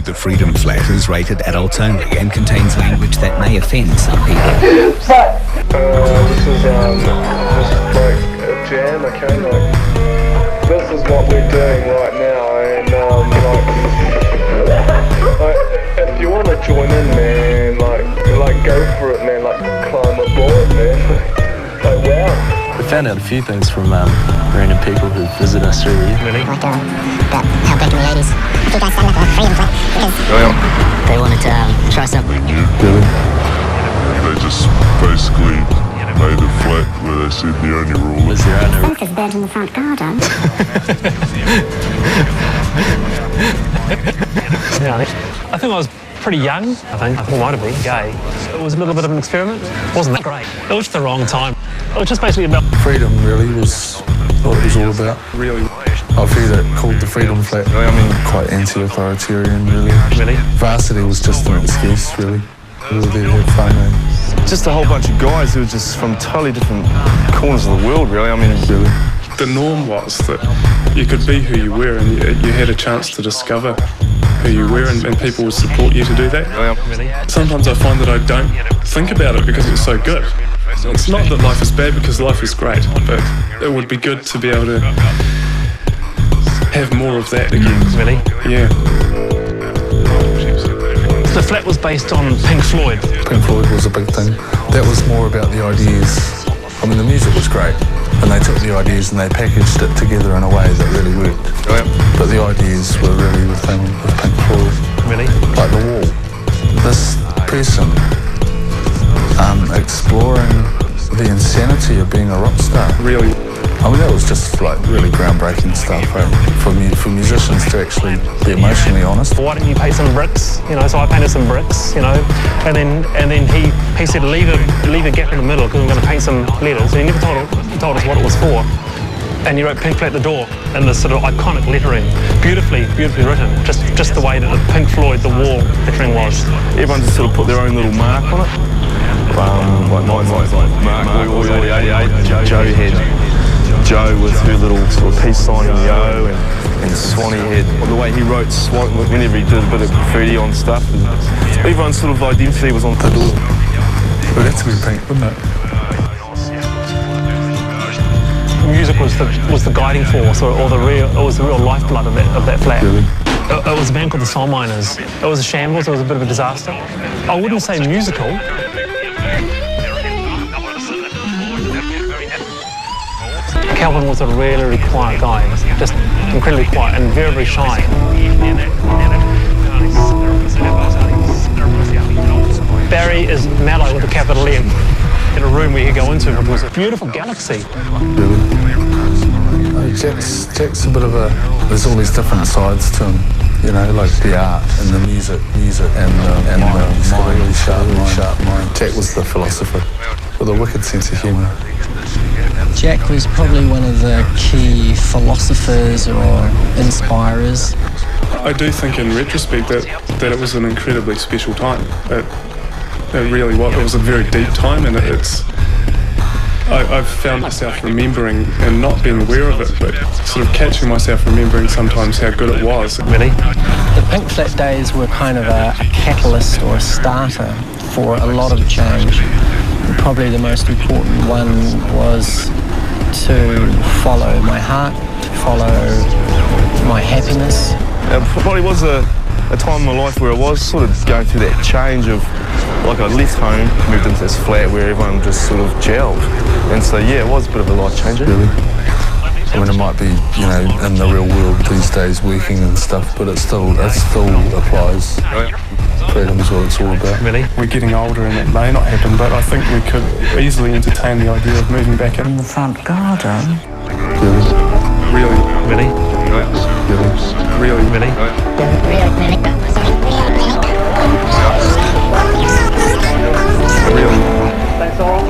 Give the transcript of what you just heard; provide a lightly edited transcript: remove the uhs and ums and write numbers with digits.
The Freedom Flat is rated adults only and contains language that may offend some people. This is like a jam, okay? Like, this is what we're doing right now, and if you want to join in, man, like go for it, man. Like climb aboard, man. Like wow. We found out a few things from random people who visit us through here. Really? Like about how back in the 80s, if you guys started like a Freedom Flat because they wanted to try something. Really? They just basically made a flat where they said the only rule was there are no... There's birds in the front garden. Yeah, I think I was pretty young. I might have been gay. It was a little bit of an experiment. It wasn't that great. It was just the wrong time. It was just basically about freedom. Really was what it was all about. Really, I've heard it called the Freedom Flat. I mean, quite anti-authoritarian, really. Really. Varsity was just an excuse, really. We were there to have fun, man. Just a whole bunch of guys who were just from totally different corners of the world, really. I mean, really. The norm was that you could be who you were, and you had a chance to discover who you were, and people would support you to do that. really. Sometimes I find that I don't think about it because it's so good. It's not that life is bad, because life is great, but it would be good to be able to have more of that again. Really? Yeah. The flat was based on Pink Floyd. Pink Floyd was a big thing. That was more about the ideas. I mean, the music was great, and they took the ideas and they packaged it together in a way that really worked. But the ideas were really the thing with Pink Floyd. Really? Like The Wall. This person exploring the insanity of being a rock star. Really? I mean, that was just like really groundbreaking stuff, right? For musicians to actually be emotionally honest. Why don't you paint some bricks? You know, so I painted some bricks, you know, and then he said leave a gap in the middle because I'm going to paint some letters. And he never told us what it was for. And he wrote Pink Flat the Door in this sort of iconic lettering, beautifully written, just the way that the Pink Floyd The Wall lettering was. everyone just sort of put their own little mark on it. Like mine's like Mark Boyle 88. Joe had Joe with her little sort of peace sign in Yo, and Swanee had the way he wrote Swan whenever he did a bit of graffiti on stuff. And everyone's sort of identity was on the door. But that's to be pink, wouldn't it? Music was the guiding force, or it was the real lifeblood of that flat. Really? It was a band called the Soul Miners. It was a shambles. It was a bit of a disaster. I wouldn't say musical. Calvin was a really quiet guy, just incredibly quiet and very, very shy. Barry is mellow with a capital M. In a room where you go into, it was a beautiful galaxy. Really? Jack's a bit of a... There's all these different sides to him, you know, like the art and the music and the mind. He's got a really sharp mind. Jack was the philosopher with a wicked sense of humour. Jack was probably one of the key philosophers or inspirers. I do think in retrospect that it was an incredibly special time. It really was. It was a very deep time, and I've found myself remembering and not being aware of it, but sort of catching myself remembering sometimes how good it was. Really? The Pink Flat days were kind of a catalyst or a starter for a lot of change. And probably the most important one was to follow my heart, to follow my happiness. It probably was a time in my life where I was sort of going through that change of, like I left home, moved into this flat where everyone just sort of gelled. And so, yeah, it was a bit of a life changer. Really? I mean, it might be, you know, in the real world these days, working and stuff, but it still applies. Freedom is what it's all about. Really? We're getting older and it may not happen, but I think we could easily entertain the idea of moving back in. The front garden. Really? Really? Really? Really? Really? Really? That's all.